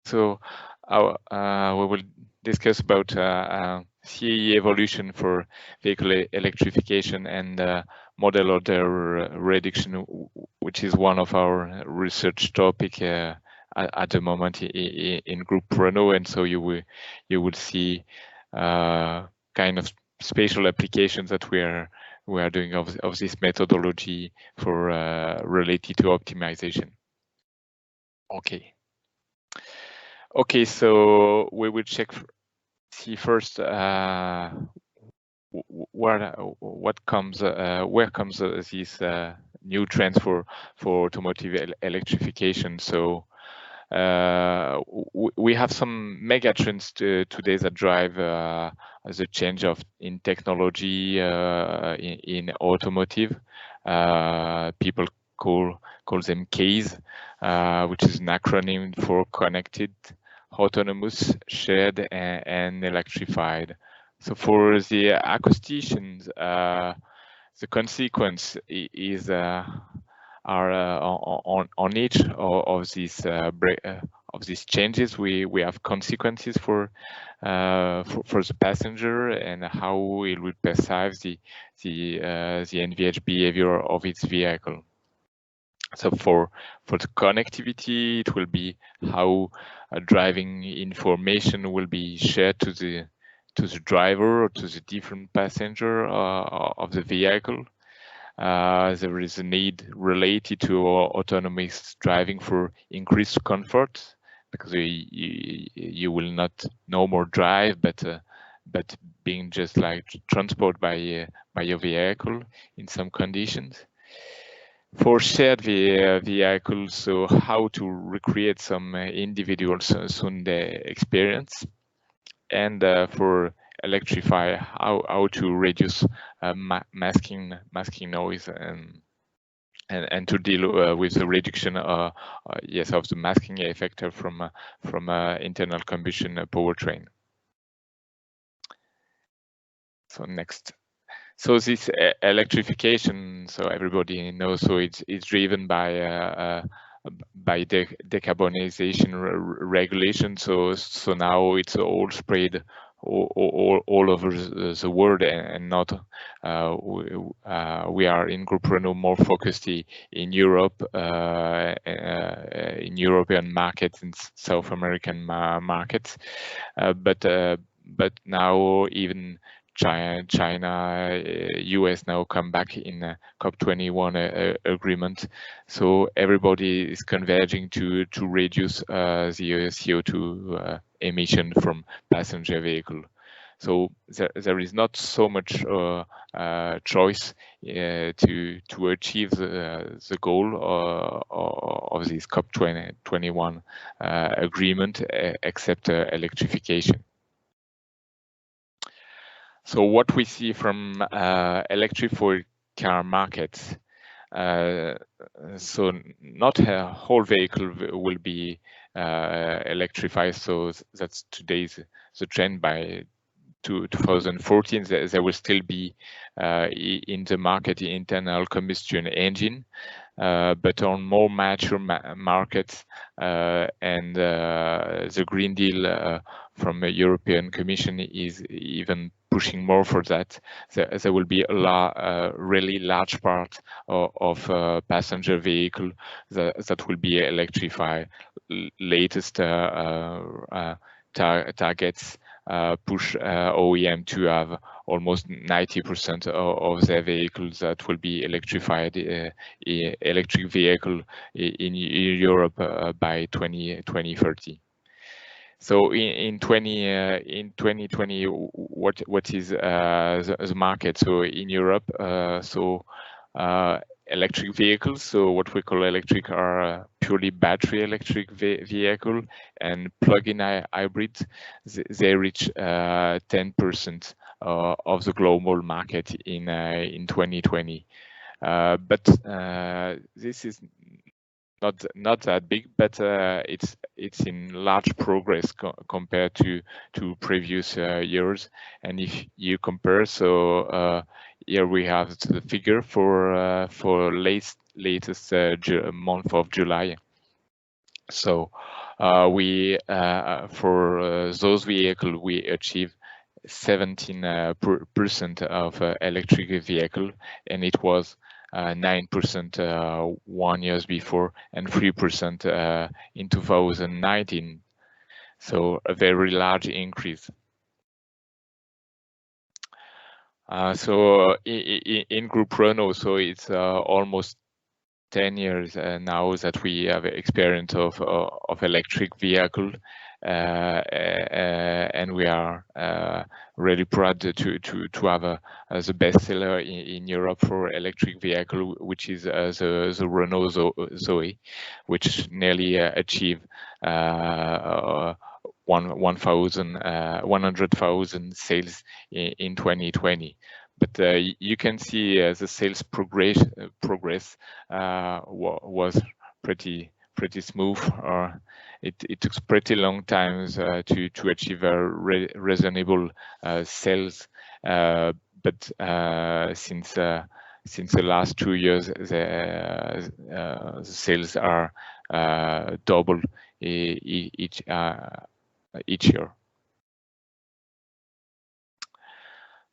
So we will discuss about CAE evolution for vehicle electrification and model order reduction, which is one of our research topic at the moment in Group Renault. And so you will see kind of special applications that we are doing of this methodology for related to optimization. Okay, so we will see first where comes these new trends for automotive electrification. So we have some mega trends today that drive the change in technology in automotive. People call them CAEs, which is an acronym for connected, autonomous, shared, and electrified. So for the acousticians, the consequence is are on each of these changes. We have consequences for the passenger and how it will perceive the NVH behavior of its vehicle. So for the connectivity, it will be how driving information will be shared to the driver or to the different passenger of the vehicle. There is a need related to autonomous driving for increased comfort, because you will not no more drive, but being just like transport by your vehicle in some conditions. For shared vehicles, so how to recreate some individual Sunday experience, and for electrify, how to reduce masking noise and to deal with the reduction of the masking effect from internal combustion powertrain. So next. So this electrification, so everybody knows, so it's driven by decarbonization regulation. So now it's all spread all over the world, and not we are in Group Renault more focused in Europe, in European markets and South American markets, but now even China, US now come back in COP21 agreement. So everybody is converging to reduce the CO2 emission from passenger vehicle. So there is not so much choice to achieve the goal of this COP21 agreement, except electrification. So what we see from electrified car markets, so not a whole vehicle will be electrified. So that's today's the trend. By 2014, there will still be in the market the internal combustion engine, but on more mature markets, and the Green Deal from the European Commission is even pushing more for that. There will be a really large part of passenger vehicle that will be electrified. Latest targets push OEM to have almost 90% of their vehicles that will be electrified, electric vehicle in Europe by 2030. So in 2020, what is the market? So in Europe, electric vehicles, so what we call electric, are purely battery electric vehicle, and plug-in hybrids. They reach 10% of the global market in 2020. But this is not that big, but it's in large progress compared to previous years. And if you compare, so here we have the figure for latest month of July. So We for those vehicles we achieved 17% of electric vehicle, and it was 9% 1 year before and 3% in 2019. So a very large increase. So in Group Renault, so it's almost 10 years now that we have experience of electric vehicle, and we are really proud to have the bestseller in Europe for electric vehicle, which is the Renault Zoe, which nearly achieved 100,000 sales in 2020. But you can see the sales progress was pretty smooth. It took pretty long times to achieve a reasonable sales. But since the last 2 years, the sales are double each year.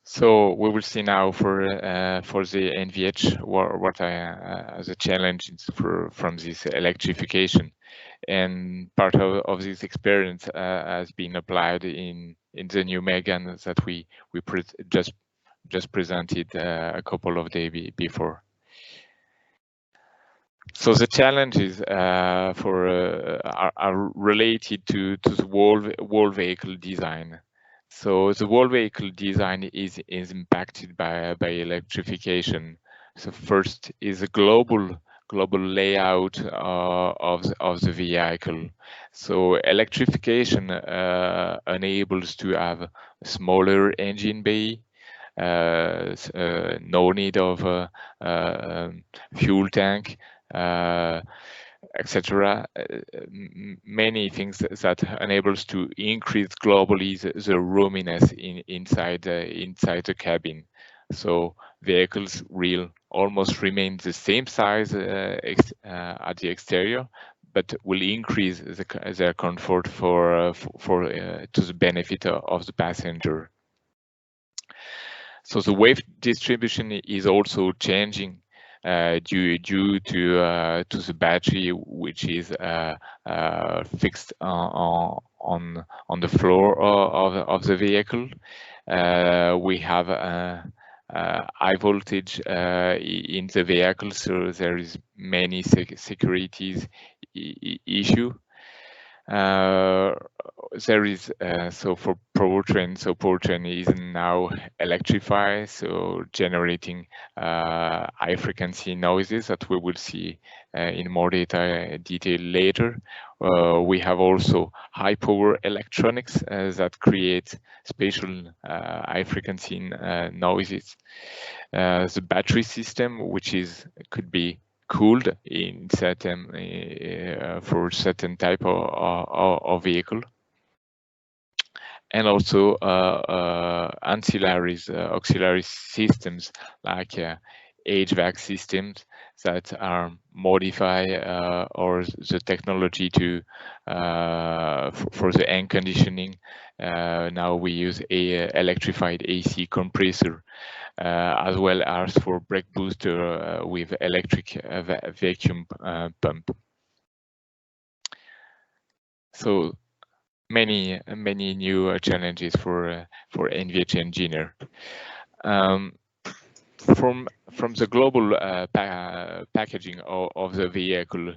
So we will see now for the NVH what the challenges from this electrification, and part of this experience has been applied in the new Megane that we just presented a couple of days before. So the challenges are related to the whole vehicle design. So the whole vehicle design is impacted by electrification. So first is a global layout of the vehicle. So electrification enables to have a smaller engine bay, no need of a fuel tank, etc. Many things that enables to increase globally the roominess inside the cabin. So vehicles will almost remain the same size at the exterior, but will increase their comfort to the benefit of the passenger. So the weight distribution is also changing due to the battery, which is fixed on the floor of the vehicle. We have high voltage in the vehicle, so there is many securities issue. There is so for powertrain, so powertrain is now electrified, so generating high frequency noises that we will see in more detail later. We have also high power electronics that create special high frequency noises. The battery system, which could be cooled in certain for certain type of vehicle, and also auxiliary systems like HVAC systems that are modify or the technology to for the air conditioning. Now we use a electrified AC compressor, as well as for brake booster with electric vacuum pump. So many new challenges for NVH engineer. From the global packaging of the vehicle,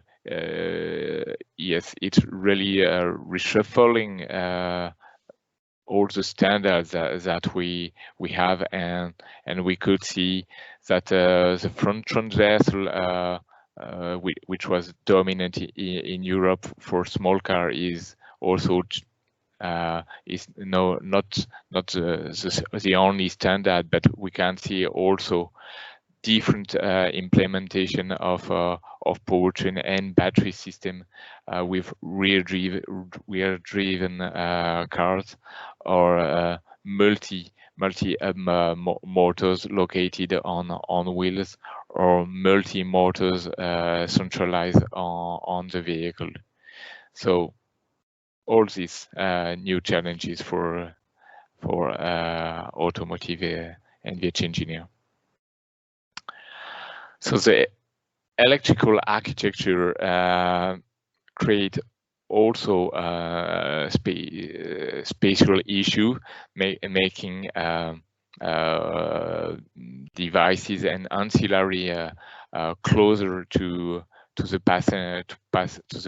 yes, it's really reshuffling all the standards that we have, and we could see that the front transversal, which was dominant in Europe for small car, is also is not the only standard, but we can see also different implementation of powertrain and battery system with rear-driven cars, or multi motors located on wheels, or multi motors centralized on the vehicle. So all these new challenges for automotive NVH engineer. So the electrical architecture create also spatial issue, making devices and ancillary closer to the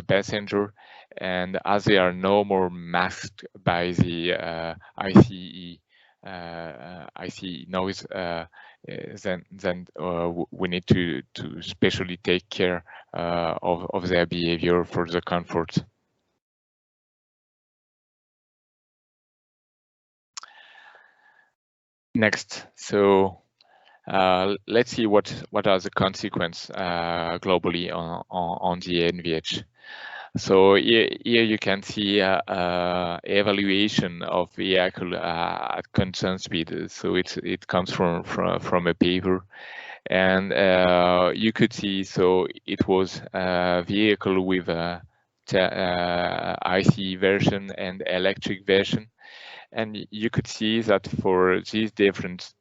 passenger, and as they are no more masked by the ICE noise, then we need to specially take care of their behavior for the comfort. Next, so let's see what are the consequences globally on the NVH. So here you can see evaluation of vehicle at constant speed. So it comes from a paper, and you could see, so it was a vehicle with a IC version and electric version, and you could see that for these different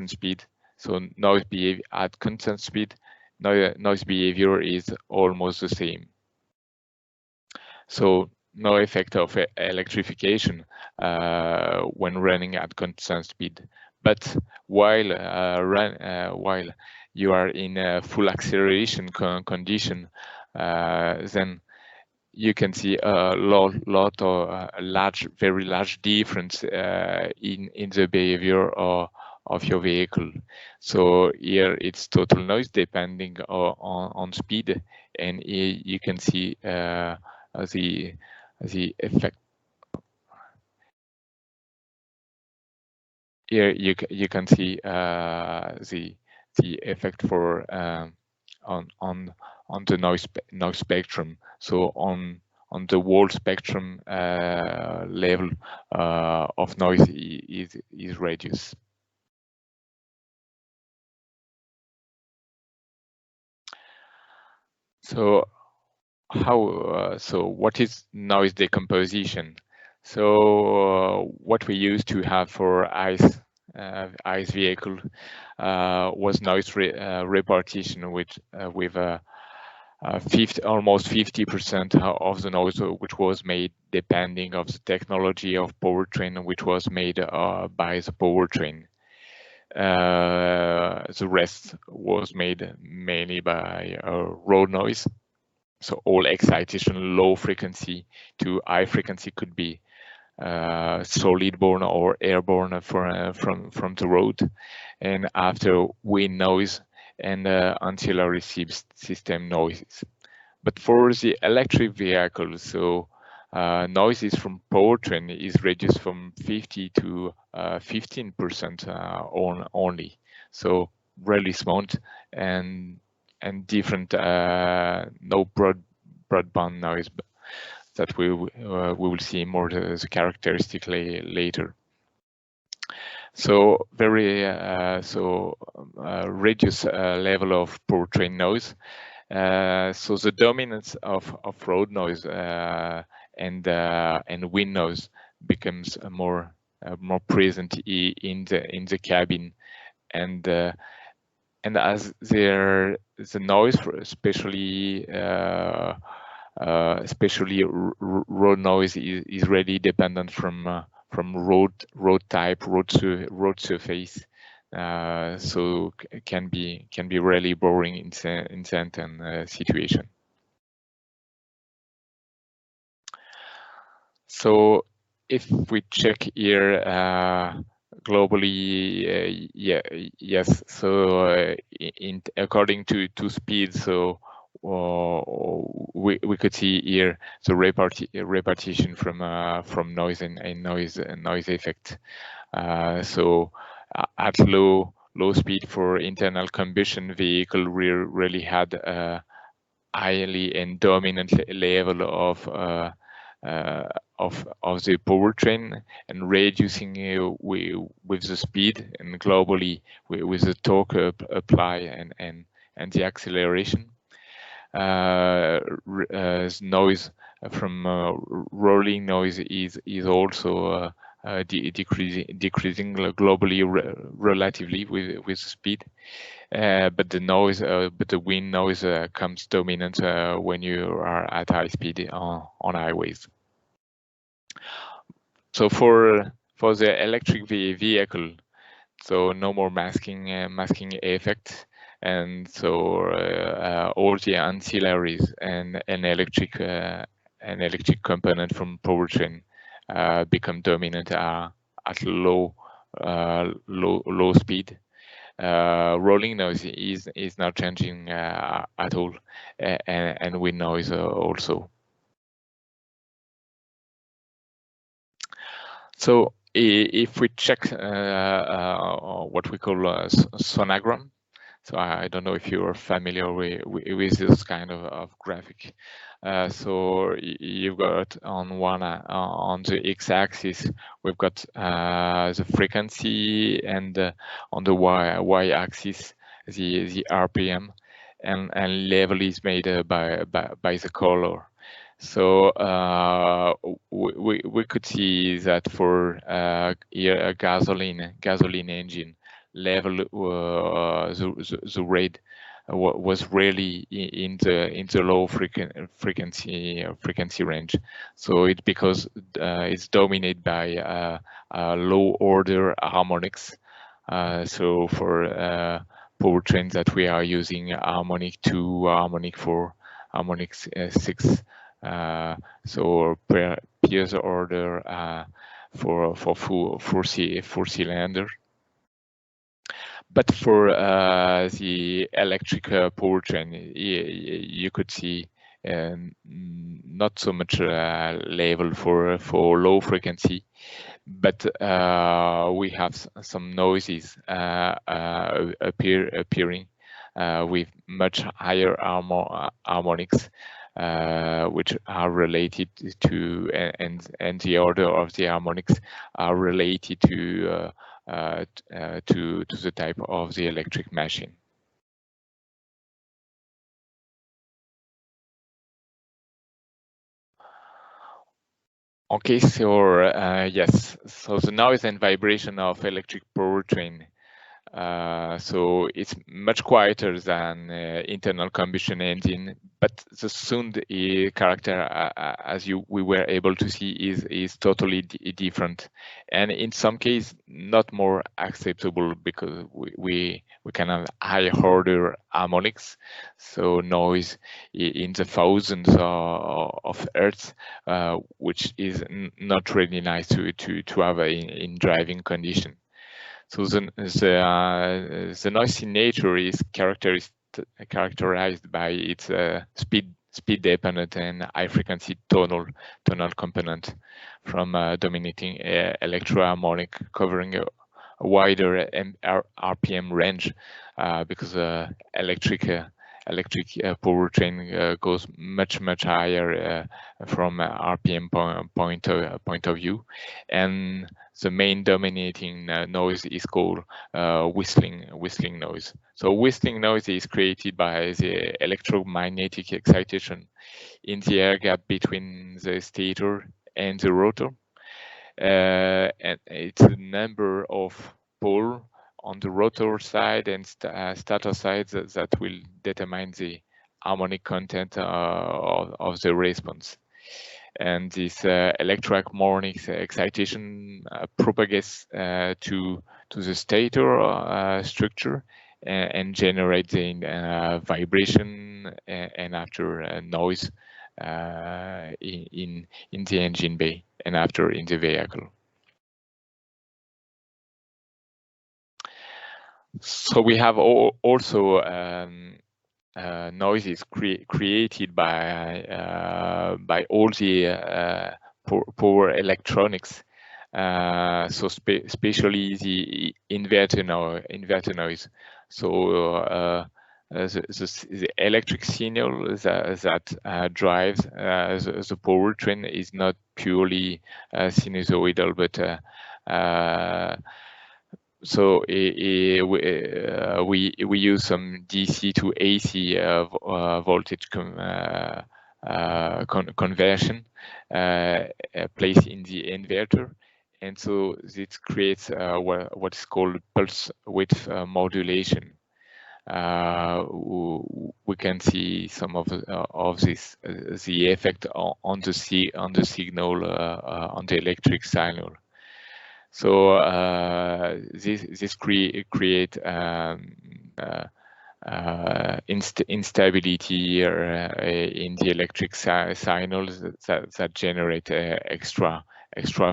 speed, so noise behavior at constant speed, noise behavior is almost the same. So no effect of electrification when running at constant speed. But while while you are in a full acceleration condition, then you can see a very large difference in the behavior of your vehicle. So here it's total noise depending on speed, and here you can see the effect. Here you can see the effect for on the noise spectrum. So on the whole spectrum level of noise is reduced. So so what is noise decomposition? So what we used to have for ICE vehicle was noise repartition, with almost 50% of the noise which was made depending of the technology of powertrain, which was made by the powertrain. The rest was made mainly by road noise. So all excitation low frequency to high frequency could be solid-borne or airborne from the road, and after wind noise and ancillary system noises. But for the electric vehicles, so noises from powertrain is reduced from 50 to 15% only. So really small and different, no broadband noise that we will see more the characteristic later. So very reduced level of powertrain noise. So the dominance of road noise and wind noise becomes more present in the cabin, and as the noise, especially road noise, is really dependent from road type, road surface. So can be really boring in certain situation. So if we check here globally, yes. So according to speed, so we could see here the repartition from noise and noise effect. So at low speed for internal combustion vehicle, we really had a highly and dominant level of the powertrain, and reducing with the speed, and globally with the torque apply and the acceleration. Noise rolling noise is also decreasing globally relatively with speed. But the wind noise comes dominant when you are at high speed on highways. So for the electric vehicle, so no more masking effect, and so all the ancillaries and an electric component from powertrain become dominant at low speed. Rolling noise is not changing at all, and wind noise also. So if we check what we call a sonogram, so I don't know if you are familiar with this kind of graphic. So you've got on on the x-axis, we've got the frequency, and on the y-axis the RPM, and level is made by the color. So we could see that for a gasoline engine level, the rate was really in the low frequency range. So it's because it's dominated by low order harmonics. So for powertrains that we are using harmonic 2, harmonic 4, harmonic 6. So Pierce order for four cylinder. But for the electric powertrain, you could see not so much level for low frequency, but we have some noises appearing with much higher harmonics, which are related to, and the order of the harmonics are related to the type of the electric machine. Okay, so yes, so the noise and vibration of electric powertrain. So it's much quieter than internal combustion engine, but the sound character, as we were able to see, is totally different, and in some cases not more acceptable, because we can have high order harmonics, so noise in the thousands of hertz, which is not really nice to have in driving condition. So the noise in nature is characterized by its speed dependent and high frequency tonal component from dominating electroharmonic, covering a wider RPM range, because electric powertrain goes much higher from RPM point of view, and the main dominating noise is called whistling noise. So whistling noise is created by the electromagnetic excitation in the air gap between the stator and the rotor, and it's a number of poles on the rotor side and stator side that will determine the harmonic content of the response. And this electroharmonic excitation propagates to the stator structure and generates the vibration and after noise in the engine bay and after in the vehicle. So we have also noises created by all the power electronics. So especially the inverter noise. So the electric signal that drives the powertrain is not purely sinusoidal, but so we use some DC to AC voltage conversion placed in the inverter, and so this creates what is called pulse width modulation. We can see some of this the effect on the signal on the electric signal. So this create instability in the electric signals that generate extra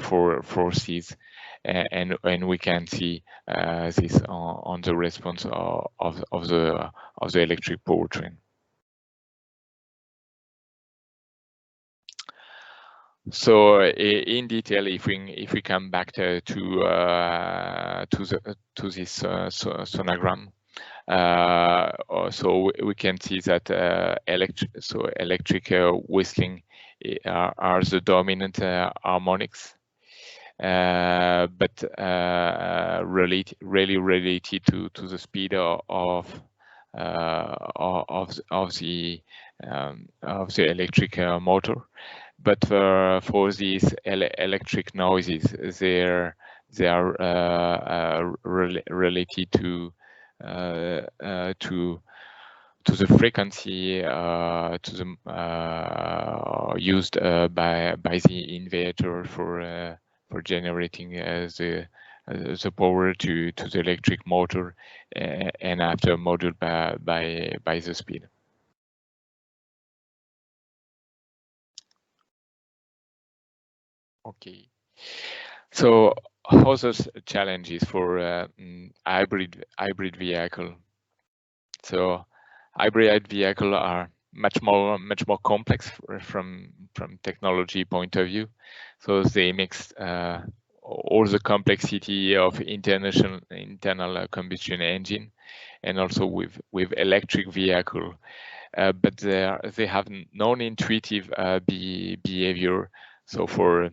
forces, and we can see this on the response of the electric powertrain. So in detail, if we come back to this sonogram, so we can see that electric whistling are the dominant harmonics, but really related to the speed of the electric motor. But for these electric noises, they are related to the frequency used by the inverter for generating the power to the electric motor, and after moduled by the speed. Okay, so other challenges for hybrid vehicle. So hybrid vehicle are much more complex from technology point of view. So they mix all the complexity of internal combustion engine, and also with electric vehicle, but they have non-intuitive behavior. So for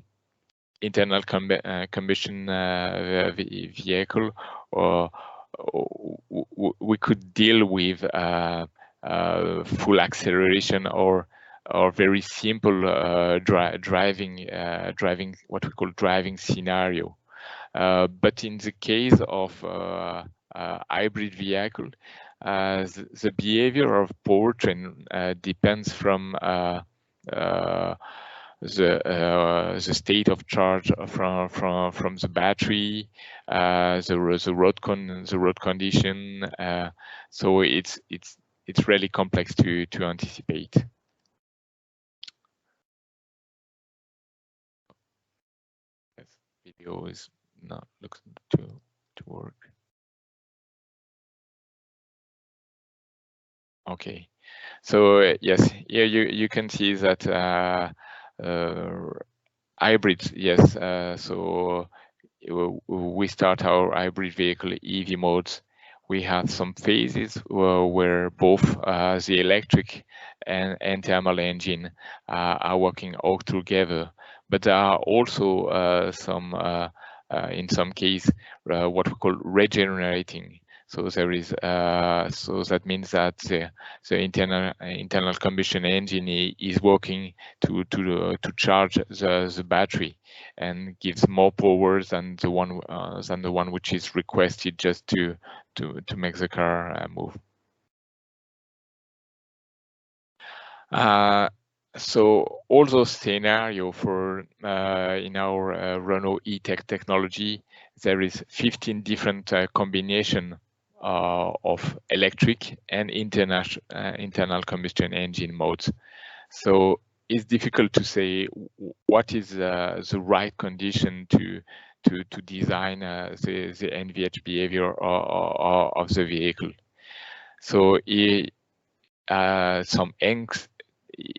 internal combustion vehicle, or we could deal with full acceleration or very simple driving what we call driving scenario. But in the case of hybrid vehicle, the behavior of powertrain depends from the state of charge from the battery, the road condition. So it's really complex to anticipate. This video is not looks to work. Okay, so yes, here you can see that hybrids, yes. So we start our hybrid vehicle EV modes. We have some phases where both the electric and thermal engine are working all together. But there are also some, in some case, what we call regenerating. So there is, so that means that the internal combustion engine is working to charge the battery, and gives more power than the one which is requested just to make the car move. So all those scenario for in our Renault E-Tech technology, there is 15 different combination of electric and internal combustion engine modes. So it's difficult to say what is the right condition to design the NVH behavior of the vehicle. So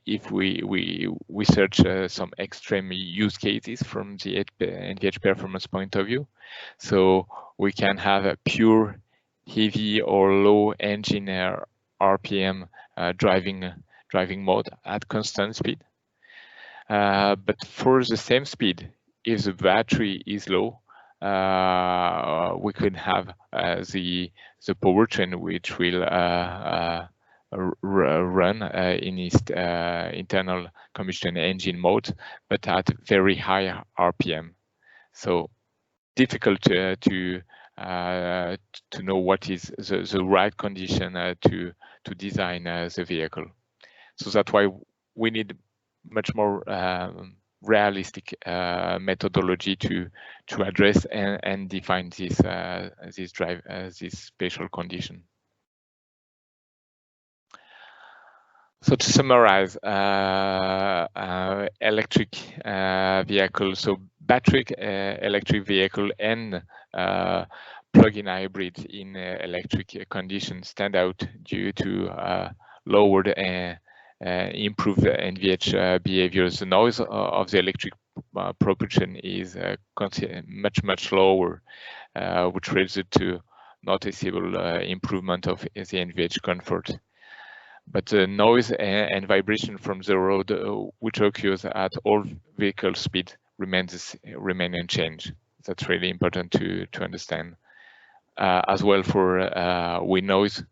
if we search some extreme use cases from the NVH performance point of view, so we can have a pure heavy or low engine RPM driving mode at constant speed. But for the same speed, if the battery is low, we could have the powertrain which will run in its internal combustion engine mode, but at very high RPM. So difficult to know what is the right condition to design the vehicle. So that's why we need much more realistic methodology to address and define this this spatial condition. So to summarize, electric vehicle, so battery electric vehicle and plug-in hybrid in electric conditions stand out due to lowered improved NVH behaviors. The noise of the electric propulsion is much lower, which results to noticeable improvement of the NVH comfort. But the noise and vibration from the road, which occurs at all vehicle speed, remain unchanged. That's really important to understand. As well for wind noise,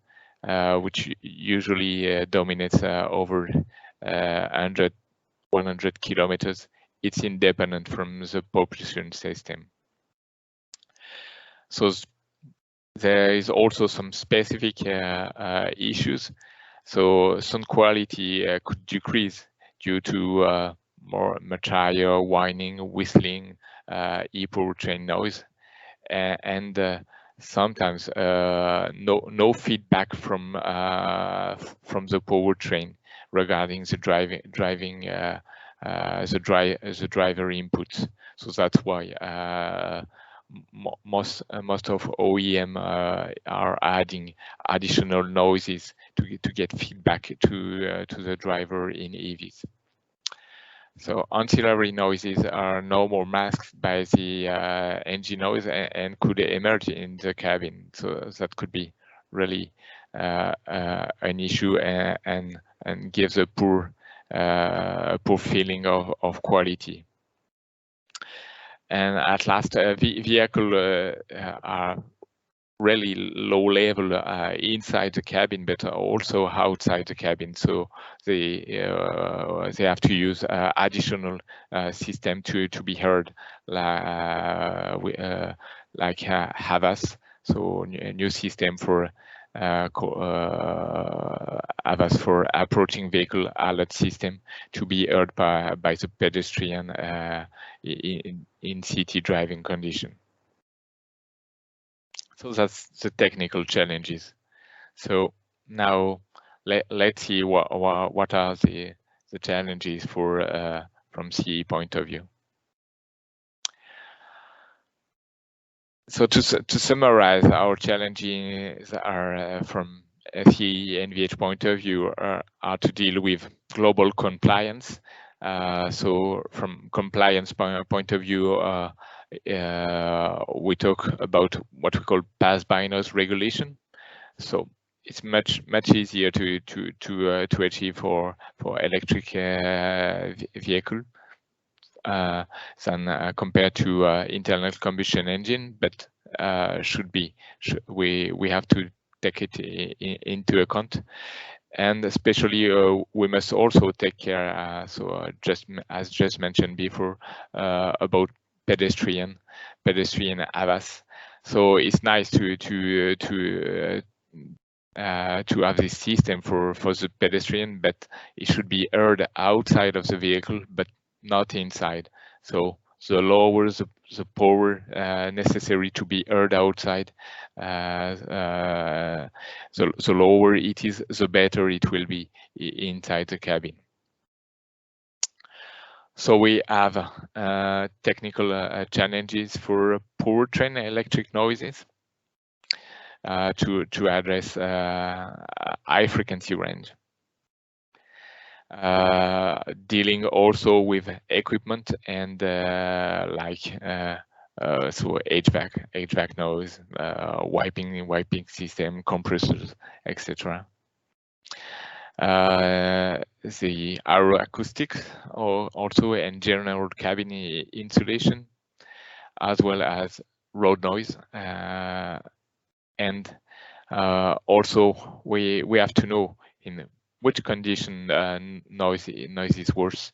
which usually dominates over 100 kilometers. It's independent from the propulsion system. So there is also some specific issues. So sound quality could decrease due to much higher whining, whistling, e-powertrain noise, and sometimes no feedback from the powertrain regarding the driver inputs. So that's why most of OEM are adding additional noises to get feedback to the driver in EVs. So ancillary noises are no more masked by the engine noise and could emerge in the cabin. So that could be really an issue and gives a poor feeling of quality. And at last, vehicle are really low level inside the cabin, but also outside the cabin. So they have to use additional system to be heard, like Havas. So a new system for Havas for approaching vehicle alert system to be heard by the pedestrian in city driving condition. So that's the technical challenges. So now let's see what are the challenges for from CAE point of view. So to summarize, our challenges are from CAE NVH point of view are to deal with global compliance. So from compliance point of view, we talk about what we call pass by nose regulation. So it's much easier to achieve for electric vehicle than compared to internal combustion engine, but we have to take it into account. And especially we must also take care, as just mentioned before, about pedestrian Havas. So it's nice to have this system for the pedestrian, but it should be heard outside of the vehicle, but not inside. So the lower the power necessary to be heard outside, the lower it is, the better it will be inside the cabin. So we have technical challenges for powertrain electric noises to address high frequency range. Dealing also with equipment and so HVAC noise, wiping system, compressors, etc. The aeroacoustics also and general cabin insulation, as well as road noise, and also we have to know in which condition noise is worse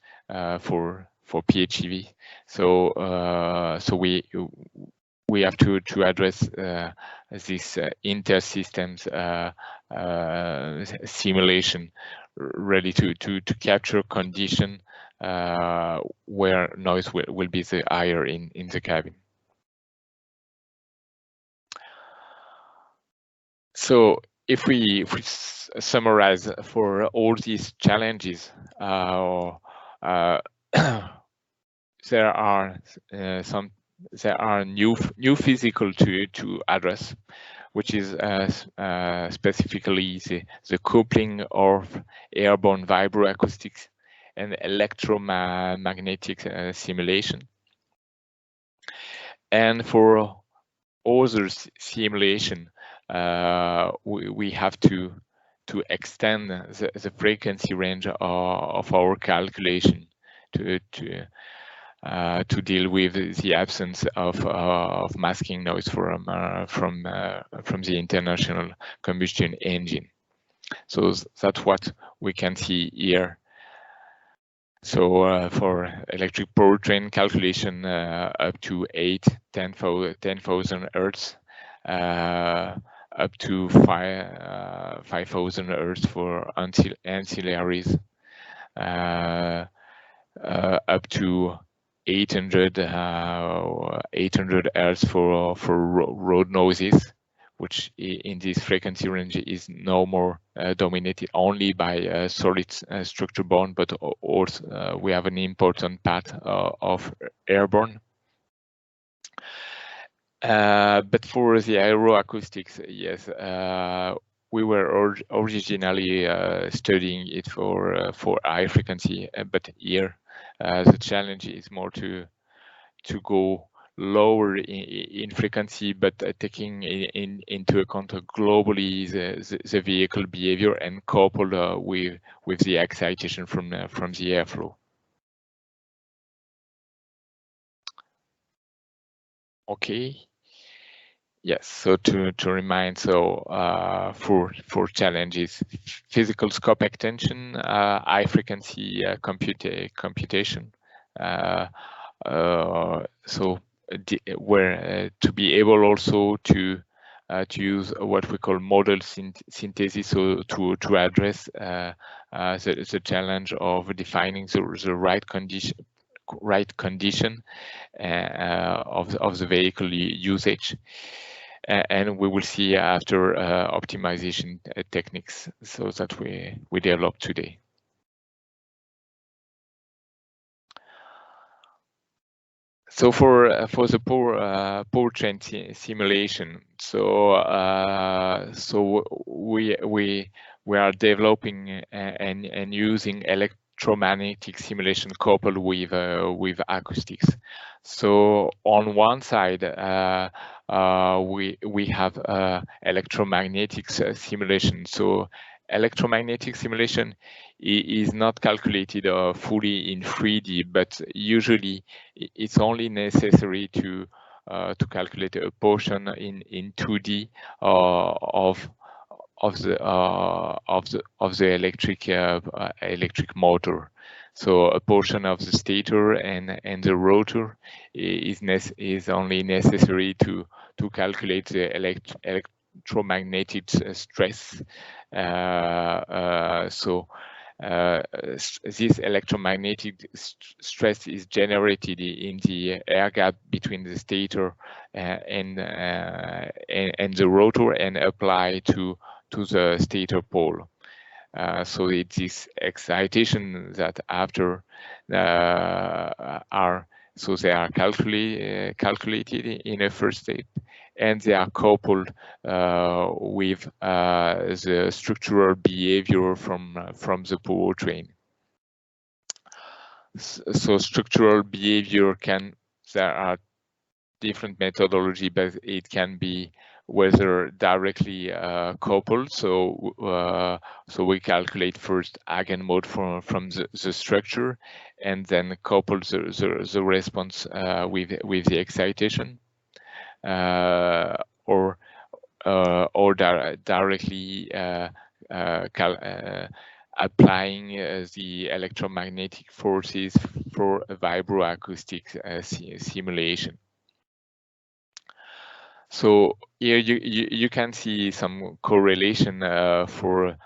for PHEV. So we have to address this inter-systems simulation, ready to capture condition where noise will be the higher in the cabin. So if we summarize for all these challenges, there are new physical to address, which is specifically the coupling of airborne vibroacoustics and electromagnetic simulation. And for other simulation, we have to extend the frequency range of our calculation to deal with the absence of masking noise from the internal combustion engine. So that's what we can see here. So for electric powertrain calculation, up to 10,000 Hertz, up to 5,000 Hertz for ancillaries, up to 800 Hertz for road noises, which in this frequency range is no more dominated only by solid structure borne, but also we have an important part of airborne. But for the aeroacoustics, yes, we were originally studying it for high frequency, but here the challenge is more to go lower in frequency, but taking into account globally the vehicle behavior and coupled with the excitation from the airflow. Okay. Yes. So to remind, so for challenges, physical scope extension, high frequency computation. So where to be able also to use what we call model synthesis, so to address the challenge of defining the right condition of the vehicle usage, and we will see after optimization techniques, so that we develop today. So for the powertrain simulation, so we are developing and using electromagnetic simulation coupled with acoustics. So on one side, we have electromagnetic simulation. So electromagnetic simulation is not calculated fully in 3D, but usually it's only necessary to calculate a portion in 2D of the electric motor. So a portion of the stator and the rotor is only necessary to calculate the electromagnetic stress. This electromagnetic stress is generated in the air gap between the stator and the rotor and applied to the stator pole. So it's this excitation that after they are calculated in a first step, and they are coupled with the structural behavior from the powertrain. So structural behavior there are different methodology, but it can be whether directly coupled. So we calculate first eigenmode from the structure, and then couple the response with the excitation, or directly applying the electromagnetic forces for a vibroacoustic simulation. So here you can see some correlation for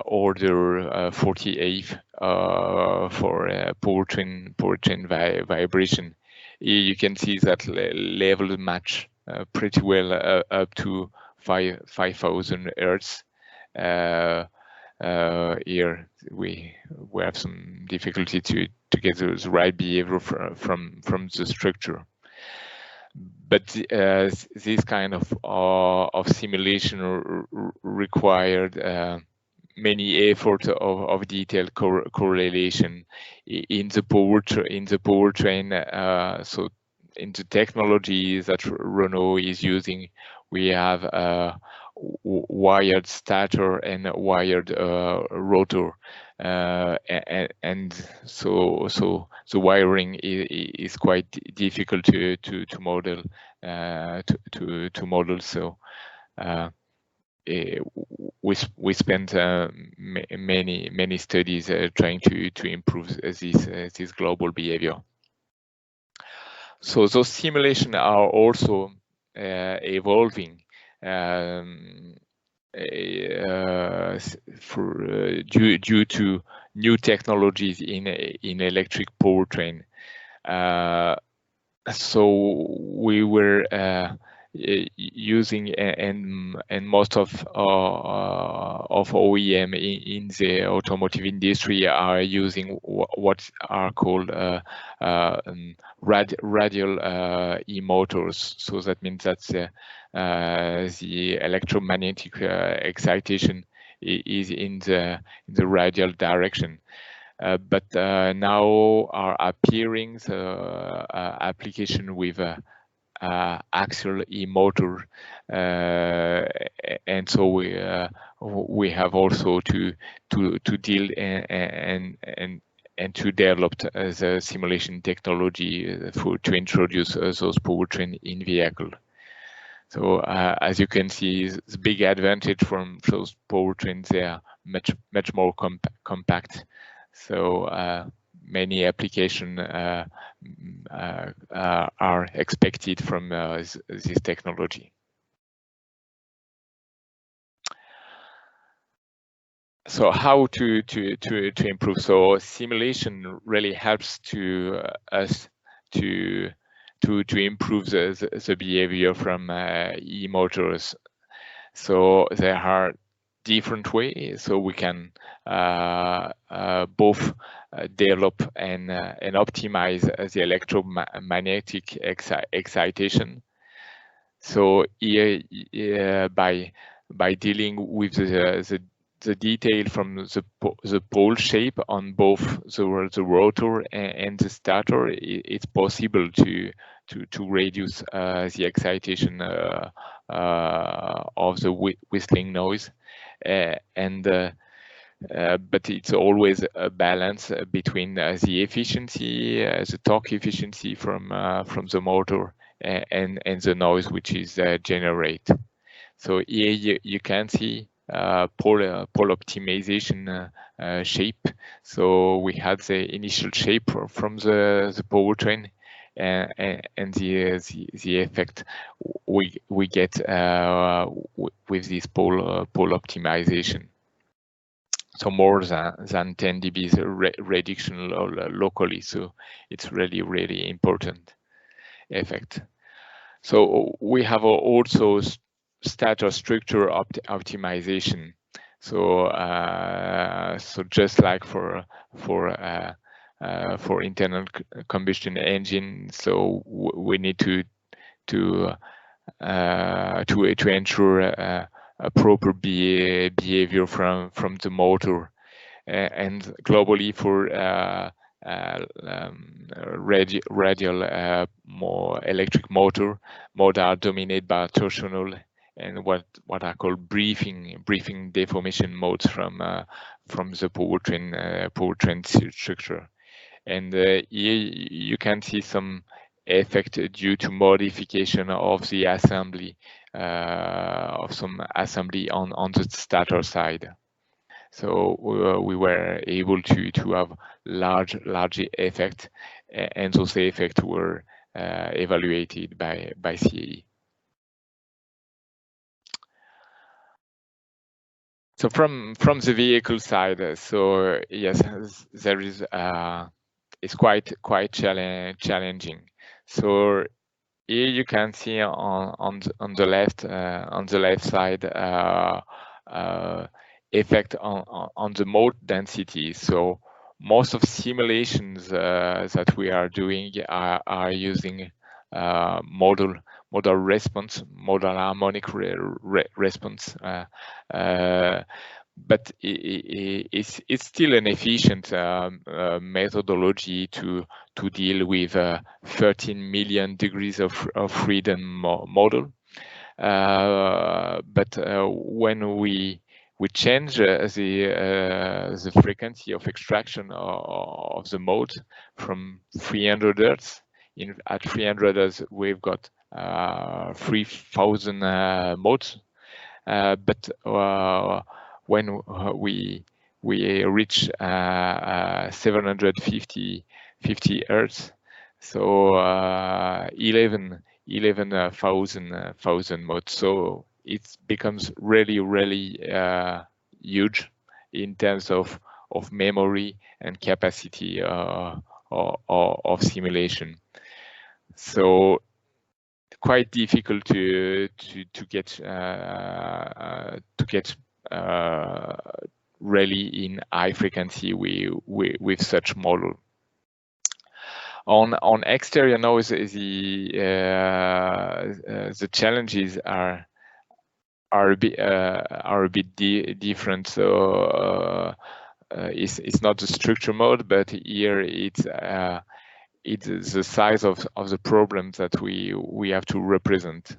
order 48 for powertrain vibration. Here you can see that levels match pretty well up to 5,000 hertz. Here we have some difficulty to get the right behavior from the structure. But this kind of simulation required many effort of detailed correlation in the powertrain. So in the technology that Renault is using, we have wired stator and wired rotor, and so the wiring is quite difficult to model to model. So we spent many studies trying to improve this global behavior. So those simulations are also evolving due to new technologies in electric powertrain. So we were using, and most of OEM in the automotive industry are using what are called radial e-motors. So that means that the electromagnetic excitation is in the radial direction. But now are appearing the application with axial e-motor, and so we have also to deal and to develop the simulation technology to introduce those powertrain in vehicle. So as you can see, the big advantage from those powertrains, they are much more compact. So many applications are expected from this technology. So how to improve? So simulation really helps to us to improve the behavior from e-motors. So there are different ways. So we can both develop and optimize the electromagnetic excitation. So here, by dealing with the detail from the pole shape on both the rotor and the stator, it's possible to reduce the excitation of the whistling noise, but it's always a balance between the efficiency, the torque efficiency from the motor, and the noise which is generated. So here you can see pole optimization shape. So we had the initial shape from the powertrain, and the effect we get with this pole optimization. So more than 10 dBs reduction locally. So it's really important effect. So we have also stator structure optimization. So so just like for internal combustion engine, so we need to ensure a proper behavior from the motor, and globally for radial more electric motor are dominated by torsional and what are called breathing deformation modes from the powertrain structure. And here you can see some effect due to modification of the assembly, of some assembly on the stator side. So we were able to have large effects, and those effects were evaluated by CAE. So from the vehicle side, so yes, there is it's quite challenging. So here you can see on the left side effect on the mode density. So most of simulations that we are doing are using modal response, modal harmonic response. But it's still an efficient methodology to deal with 13 million degrees of freedom model. But when we change the frequency of extraction of the mode from 300 Hertz. At 300 Hertz, we've got 3,000 modes. But when we reach 750 Hertz, so 11,000 modes. So it becomes really huge in terms of memory and capacity of simulation. So quite difficult to get really in high frequency with such model. On exterior noise, the challenges are a bit different. So it's not the structure mode, but here it's the size of the problem that we have to represent.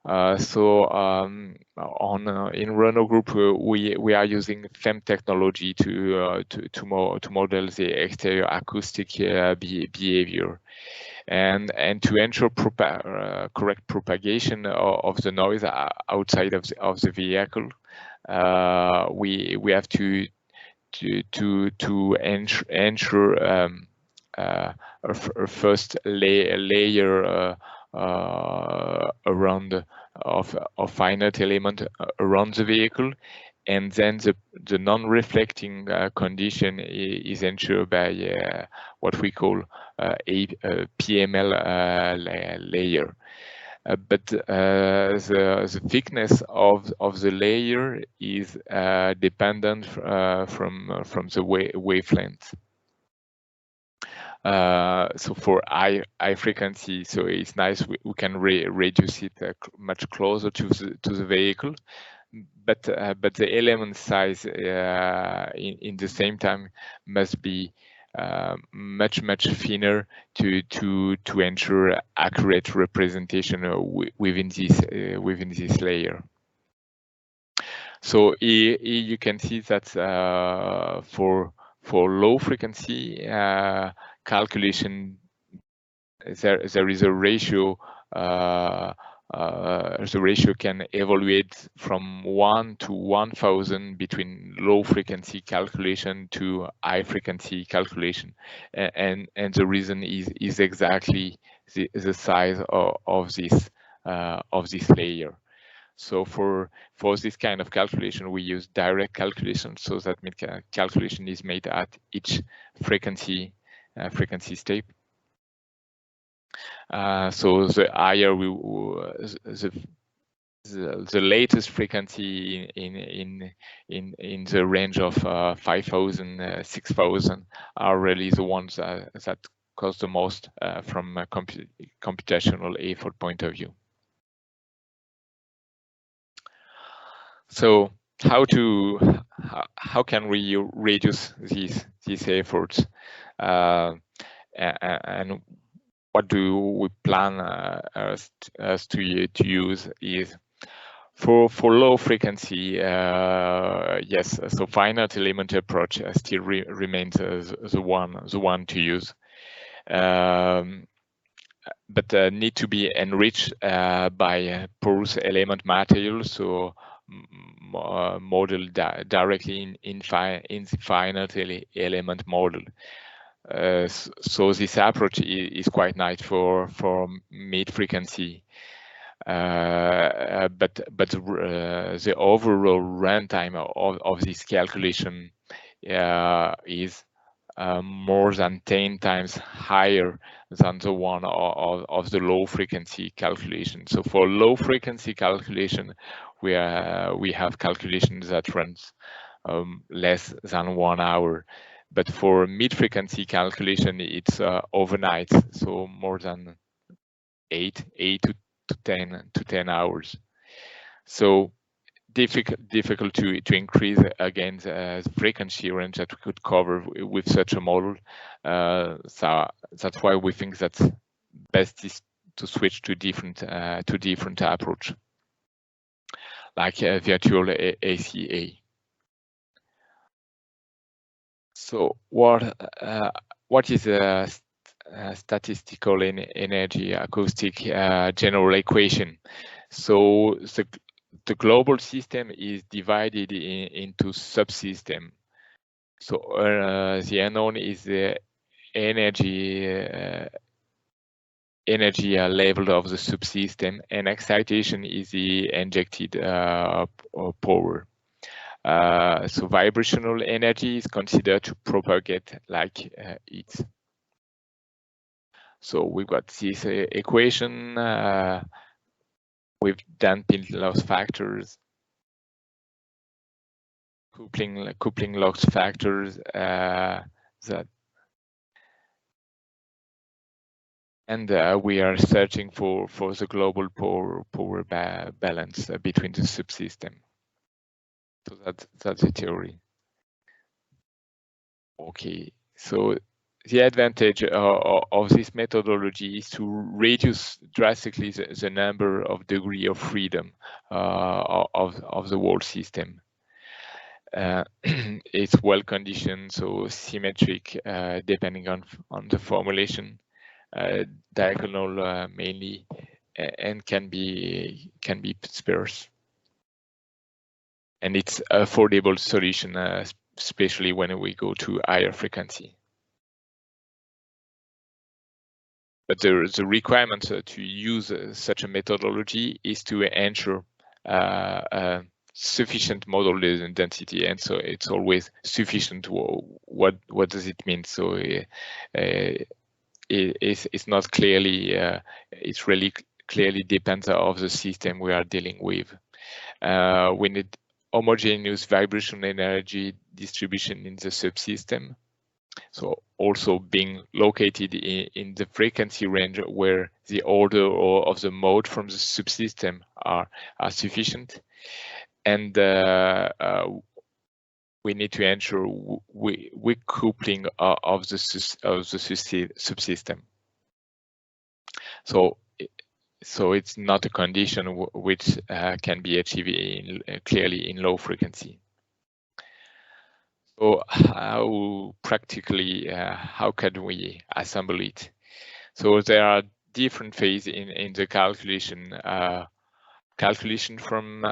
In Renault Group, we are using FEM technology to model the exterior acoustic behavior, and to ensure correct propagation of the noise outside of the vehicle. We have to ensure a first layer around of finite element around the vehicle, and then the non-reflecting condition is ensured by what we call a PML layer. But the thickness of the layer is dependent from the wavelength. So for high frequency, so it's nice we can reduce it much closer to the vehicle, but the element size in the same time must be much thinner to ensure accurate representation within this layer. So here you can see that for low frequency calculation, there is a ratio. The ratio can evaluate from 1 to 1,000 between low frequency calculation to high frequency calculation, and the reason is exactly the size of this layer. So for this kind of calculation, we use direct calculation, so that means calculation is made at each frequency step. So the higher the latest frequency in the range of 5,000, 6,000 are really the ones that cost the most from a computational effort point of view. So how can we reduce these efforts, and what do we plan as to use is for low frequency? Yes, so finite element approach still remains the one to use, but need to be enriched by porous element materials. So model directly in the finite element model. So this approach is quite nice for mid-frequency, but the overall runtime of this calculation is more than 10 times higher than the one of the low frequency calculation. So for low frequency calculation, we have calculations that runs less than 1 hour. But for mid-frequency calculation, it's overnight, so more than 8 to 10 hours. So difficult to increase again the frequency range that we could cover with such a model. So that's why we think that best is to switch to different approach, like virtual ACA. So what is a statistical energy acoustic general equation? So the global system is divided into subsystem. So the unknown is the energy level of the subsystem, and excitation is the injected power. So vibrational energy is considered to propagate like heat. So we've got this equation with damping loss factors, coupling loss factors we are searching for the global power balance between the subsystem. So that's the theory. Okay, so the advantage of this methodology is to reduce drastically the number of degree of freedom of the whole system. It's well conditioned, so symmetric, depending on the formulation, diagonal mainly, and can be sparse. And it's affordable solution, especially when we go to higher frequency. But the requirement to use such a methodology is to ensure sufficient model density, and so it's always sufficient. What does it mean? So it's not clearly. It really clearly depends of the system we are dealing with. We need homogeneous vibration energy distribution in the subsystem. So also being located in the frequency range where the order of the mode from the subsystem are sufficient, and we need to ensure we coupling of the subsystem. So it's not a condition which can be achieved clearly in low frequency. So how practically, how can we assemble it? So there are different phases in the calculation. Calculation from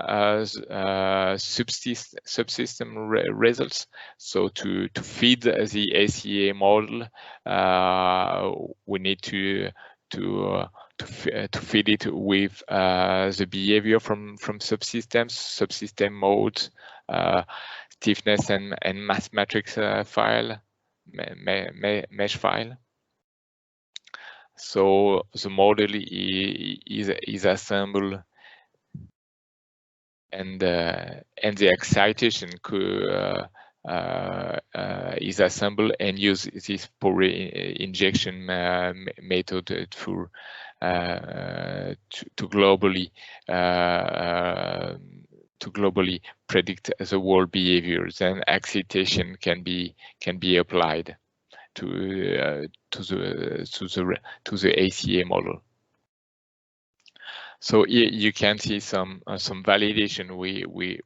subsystem results. So to feed the ACA model, we need to feed it with the behavior from subsystems, subsystem modes, stiffness and mass matrix file, mesh file. So the model is assembled, and the excitation is assembled and use this power injection method for to globally predict the world behaviors, and excitation can be applied to the ACA model. So you can see some validation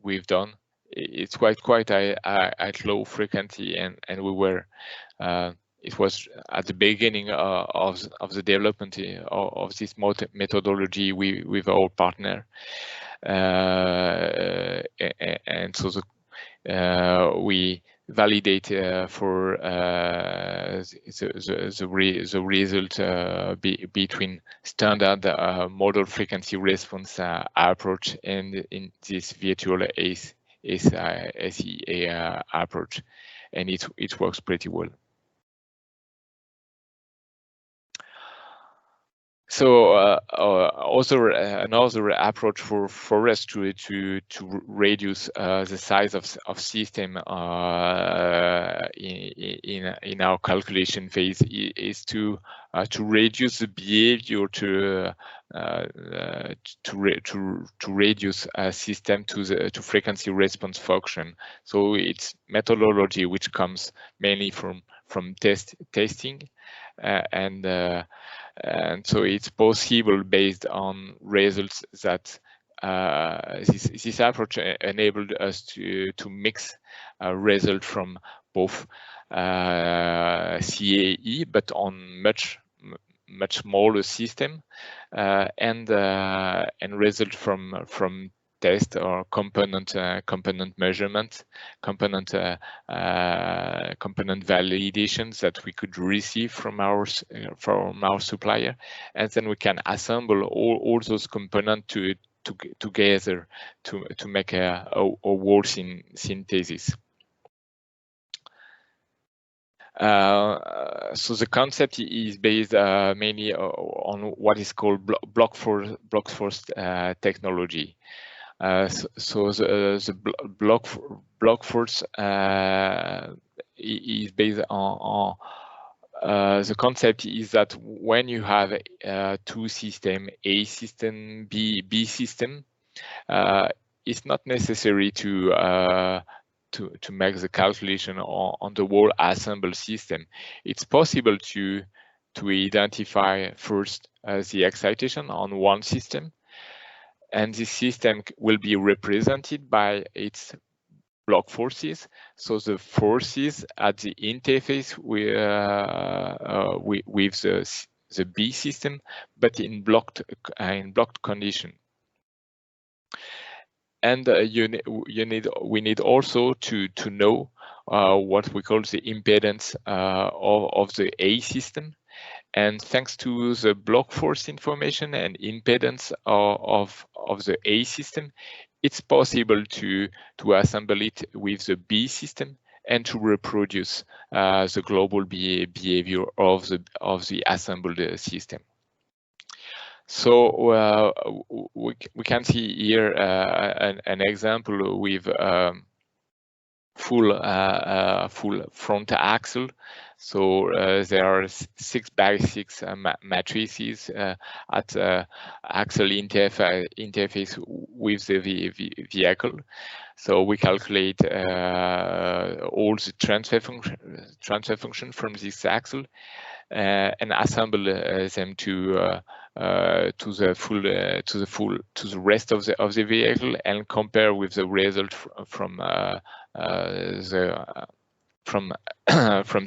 we've done. It's quite at low frequency, and we were it was at the beginning of the development of this methodology with our partner. and so we validate for the result between standard model frequency response approach and in this virtual SEA approach, and it works pretty well. So also another approach for us to reduce the size of system in our calculation phase is to reduce the behavior to reduce a system to frequency response function. So it's methodology which comes mainly from testing and so it's possible based on results that this approach enabled us to mix a result from both CAE but on much smaller system and result from test or component measurement, component validations that we could receive from our supplier, and then we can assemble all those components together to make a whole synthesis. So the concept is based mainly on what is called block force technology. So the block force is based on the concept is that when you have two systems, A system, B system, it's not necessary to make the calculation on the whole assembled system. It's possible to identify first the excitation on one system, and this system will be represented by its block forces. So the forces at the interface with the B system, but in blocked condition. And we need also to know what we call the impedance of the A system. And thanks to the block force information and impedance of the A system, it's possible to assemble it with the B system and to reproduce the global behavior of the assembled system. So we can see here an example with full front axle. So there are 6x6 matrices at axle interface with the vehicle. So we calculate all the transfer function from this axle and assemble them to the rest of the vehicle and compare with the result from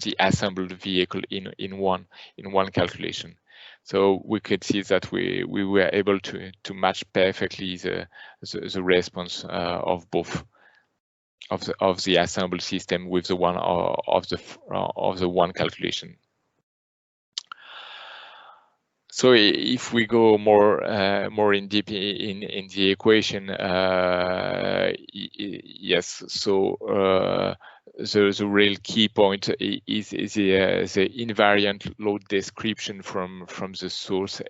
the assembled vehicle in one calculation. So we could see that we were able to match perfectly the response of both of the assembled system with the one of the one calculation. So if we go more in deep in the equation, yes. So the real key point is the invariant load description from the source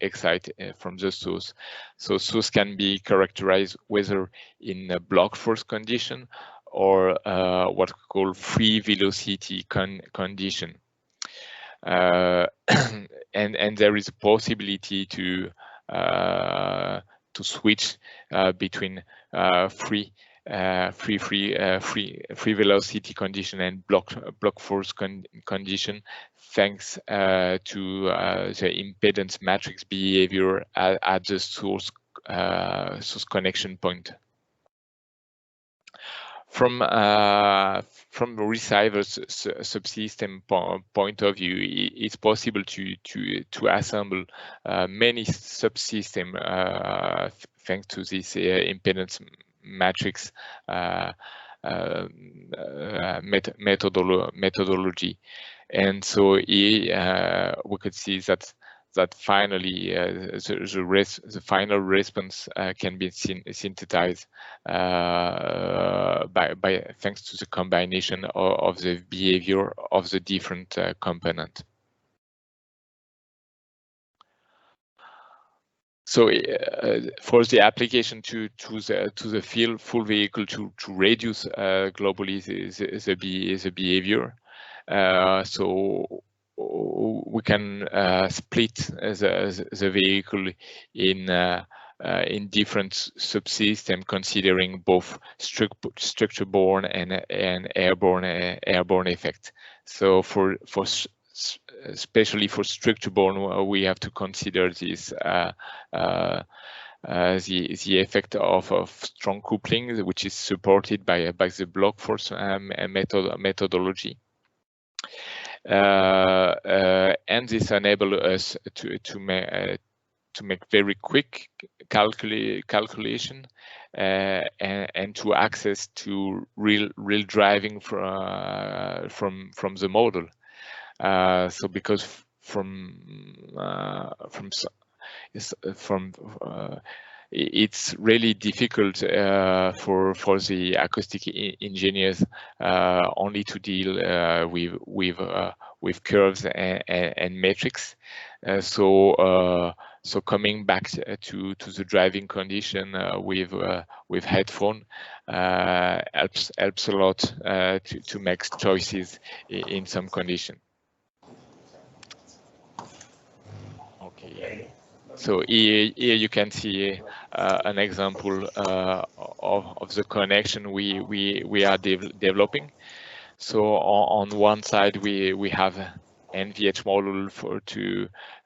from the source. So source can be characterized whether in a block force condition or what we call free velocity condition. And there is a possibility to switch between free velocity condition and block force condition, thanks to the impedance matrix behavior at the source connection point. From the receiver's subsystem point of view, it's possible to assemble many subsystems thanks to this impedance matrix methodology. And so here we could see that finally the final response can be synthesized by thanks to the combination of the behavior of the different components. So for the application to the full vehicle to reduce globally the behavior, so we can split the vehicle in different subsystems, considering both structure-borne and airborne effect. So especially for structure-borne, we have to consider this the effect of strong coupling, which is supported by the block force methodology. And this enables us to make very quick calculation and to access to real driving from the model. So because it's really difficult for the acoustic engineers only to deal with curves and metrics. So coming back to the driving condition with headphone helps a lot to make choices in some condition. Okay. So here you can see an example of the connection we are developing. So on one side we have NVH model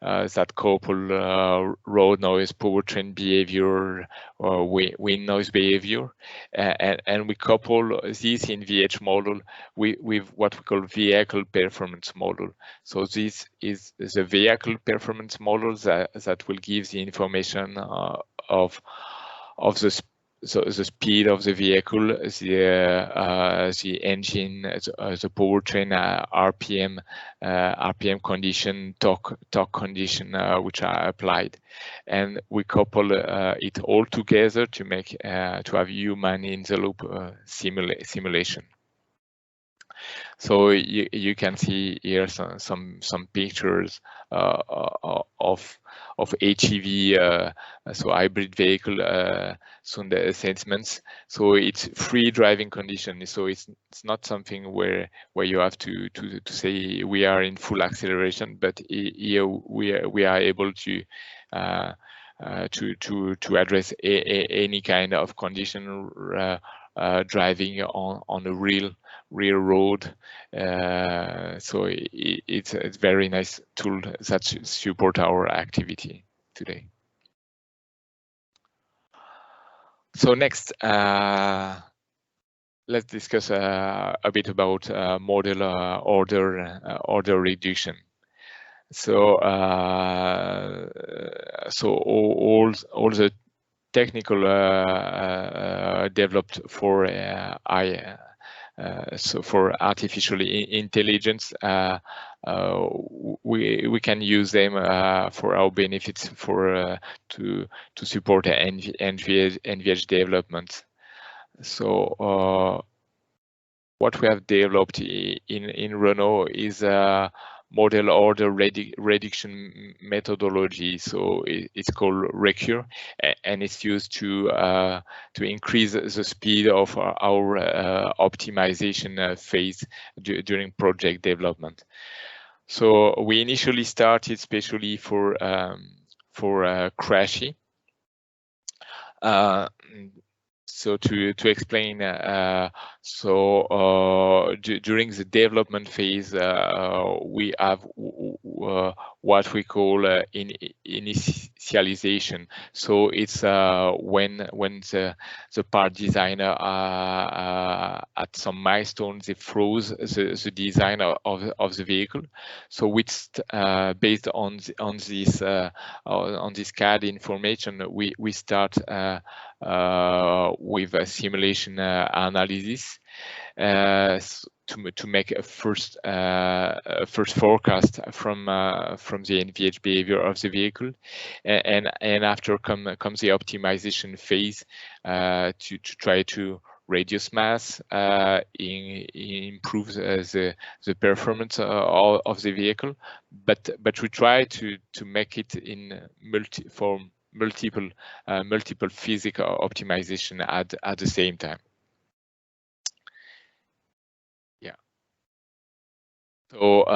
that couple road noise, powertrain behavior, or wind noise behavior, and we couple this NVH model with what we call vehicle performance model. So this is the vehicle performance model that will give the information of the speed of the vehicle, the engine, the powertrain, RPM condition, torque condition, which are applied, and we couple it all together to make to have human in the loop simulation. So you can see here some pictures of HEV, so hybrid vehicle sound assessments. So it's free driving condition. So it's not something where you have to say we are in full acceleration, but here we are able to address any kind of condition driving on a real road. So it's a very nice tool that support our activity today. So next, let's discuss a bit about model order reduction. So all the technical developed for so for artificial intelligence, we can use them for our benefits to support NVH development. So what we have developed in Renault is a model order reduction methodology. So it's called Recur, and it's used to increase the speed of our optimization phase during project development. So we initially started especially for Crashy. So to explain, during the development phase, we have what we call initialization. So it's when the part designer are at some milestones, they froze the design of the vehicle. So based on this CAD information, we start with a simulation analysis to make a first forecast from the NVH behavior of the vehicle, and after comes the optimization phase to try to reduce mass, improve the performance of the vehicle, but we try to make it in multiple physical optimization at the same time. Yeah. So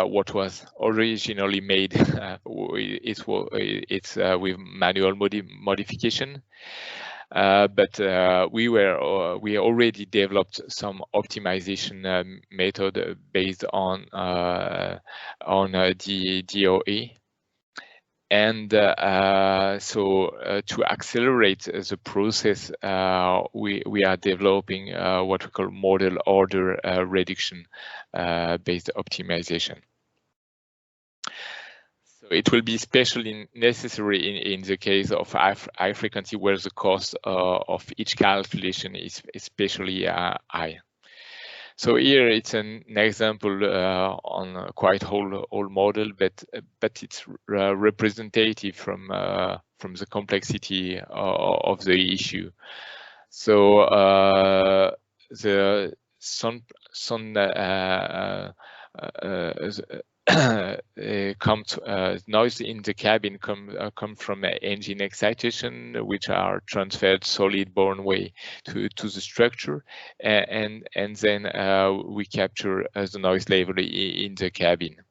what was originally made, it's with manual modification. But we already developed some optimization method based on the DOE, and so to accelerate the process, we are developing what we call model order reduction based optimization. It will be especially necessary in the case of high frequency, where the cost of each calculation is especially high. So here it's an example on a quite old model, but it's representative from the complexity of the issue. So the noise in the cabin come from engine excitation, which are transferred solid bore way to the structure, and then we capture the noise level in the cabin.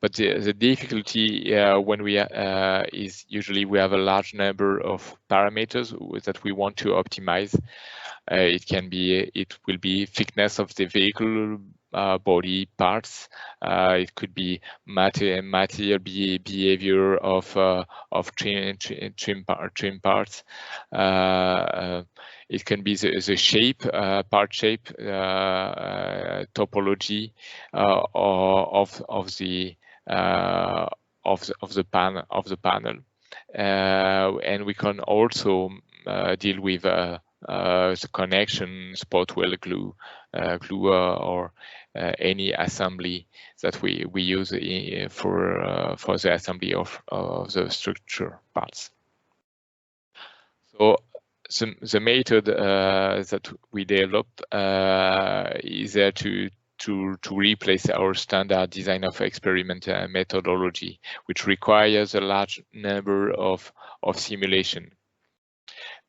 But the difficulty when we is usually we have a large number of parameters that we want to optimize. It will be thickness of the vehicle body parts. It could be material behavior of trim parts. It can be the shape, part shape, topology of the panel, and we can also deal with the connection, spot weld glue, or any assembly that we use for the assembly of the structure parts. So the method that we developed is there to replace our standard design of experiment methodology, which requires a large number of simulation.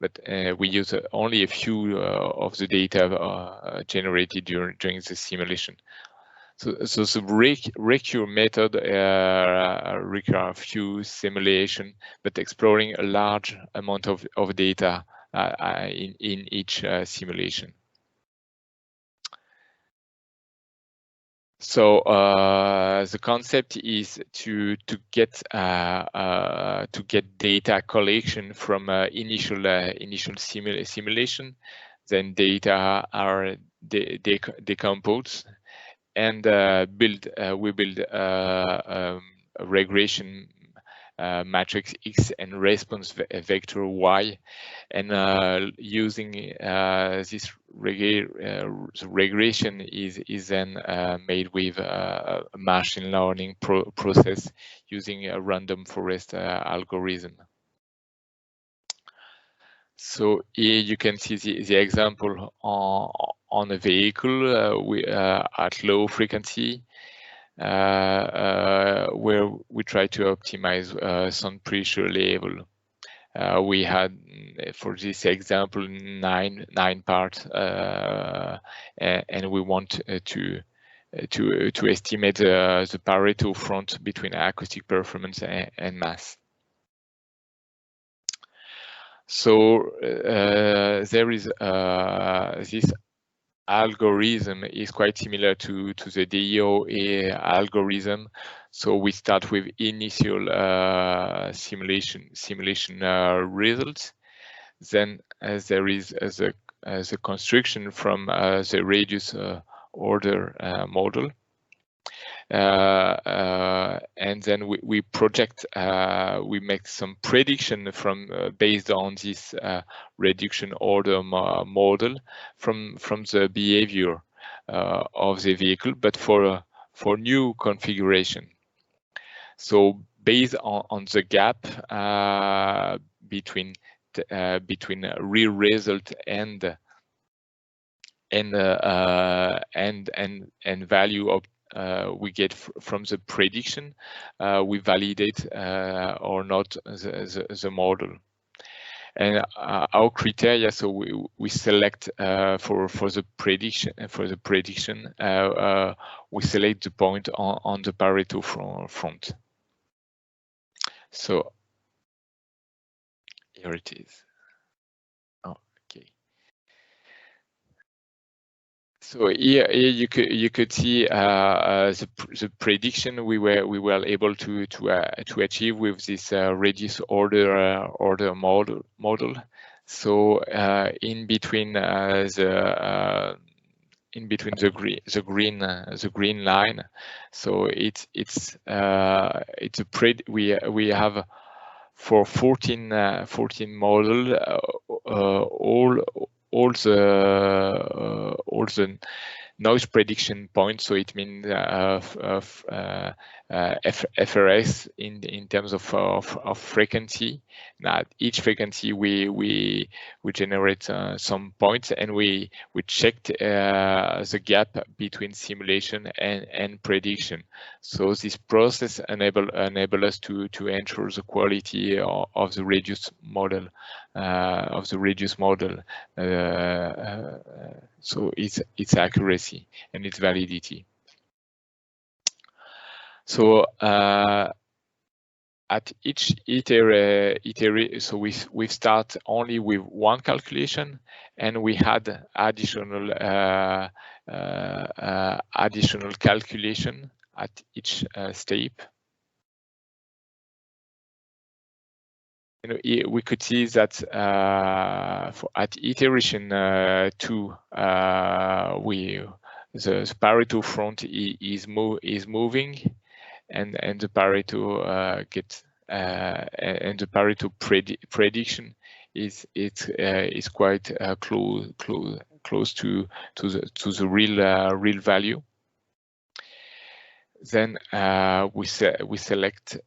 But we use only a few of the data generated during the simulation. So the recure method requires a few simulation, but exploring a large amount of data in each simulation. So the concept is to get data collection from initial simulation, then data are decomposed, and we build a regression matrix X and response vector Y, and using this regression is then made with a machine learning process using a random forest algorithm. So here you can see the example on a vehicle at low frequency, where we try to optimize sound pressure level. We had, for this example, nine parts, and we want to estimate the Pareto front between acoustic performance and mass. So there is this algorithm is quite similar to the DOE algorithm. So we start with initial simulation results. Then there is the construction from the radius order model. And then we project, we make some prediction from based on this reduction order model from the behavior of the vehicle, but for new configuration. So based on the gap between real result and value of we get from the prediction, we validate or not the model. And our criteria, so we select for the prediction. We select the point on the Pareto front. So here it is. Oh, okay. So here you could see the prediction we were able to achieve with this radius order model. So in between the green line, so it's a we have for 14 model all the noise prediction points. So it means FRS in terms of frequency. Now each frequency we generate some points, and we checked the gap between simulation and prediction. So this process enable us to ensure the quality of the radius model so its accuracy and its validity. So at each iteration, so we start only with one calculation, and we had additional calculation at each step. We could see that at iteration 2, the Pareto front is moving, and the Pareto and the Pareto prediction is quite close to the real value. Then we select.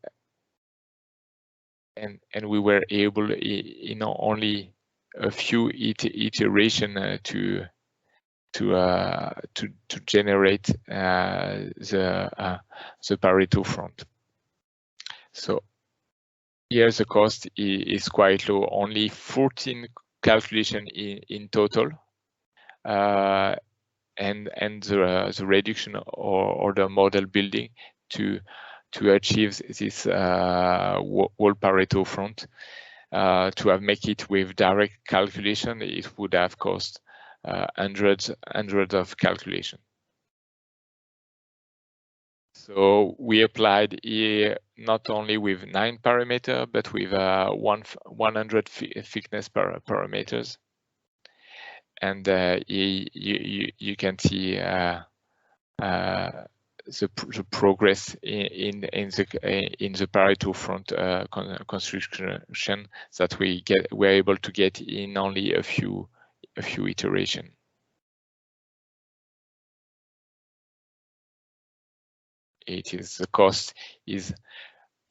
And we were able, only a few iteration to generate the Pareto front. So here the cost is quite low, only 14 calculation in total, and the reduction or the model building to achieve this whole Pareto front. To have make it with direct calculation, it would have cost hundreds of calculation. So we applied here not only with 9 parameters, but with 100 thickness parameters. And you can see the progress in the Pareto front construction that we're able to get in only a few iterations. The cost is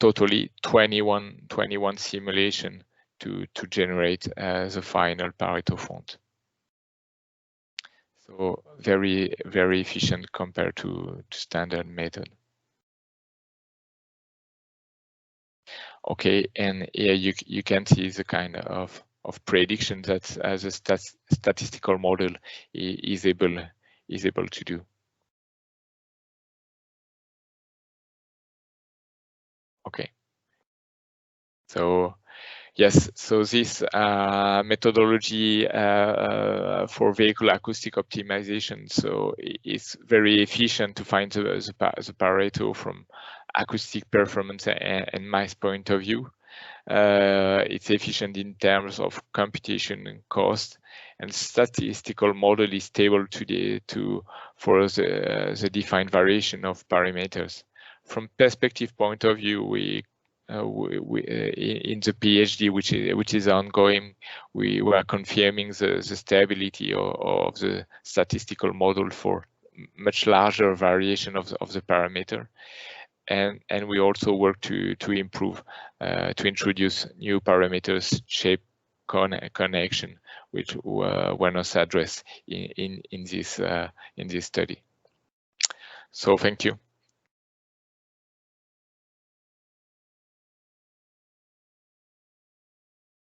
totally 21 simulation to generate the final Pareto front. So very efficient compared to standard method. Okay, and here you can see the kind of prediction that as a statistical model is able to do. Okay, so yes, so this methodology for vehicle acoustic optimization, so it's very efficient to find the Pareto from acoustic performance and mass point of view. It's efficient in terms of computation and cost, and statistical model is stable for the defined variation of parameters. From perspective point of view, we in the PhD, which is ongoing, we are confirming the stability of the statistical model for much larger variation of the parameter, and we also work to improve, to introduce new parameters, shape connection, which were not addressed in this study. So thank you.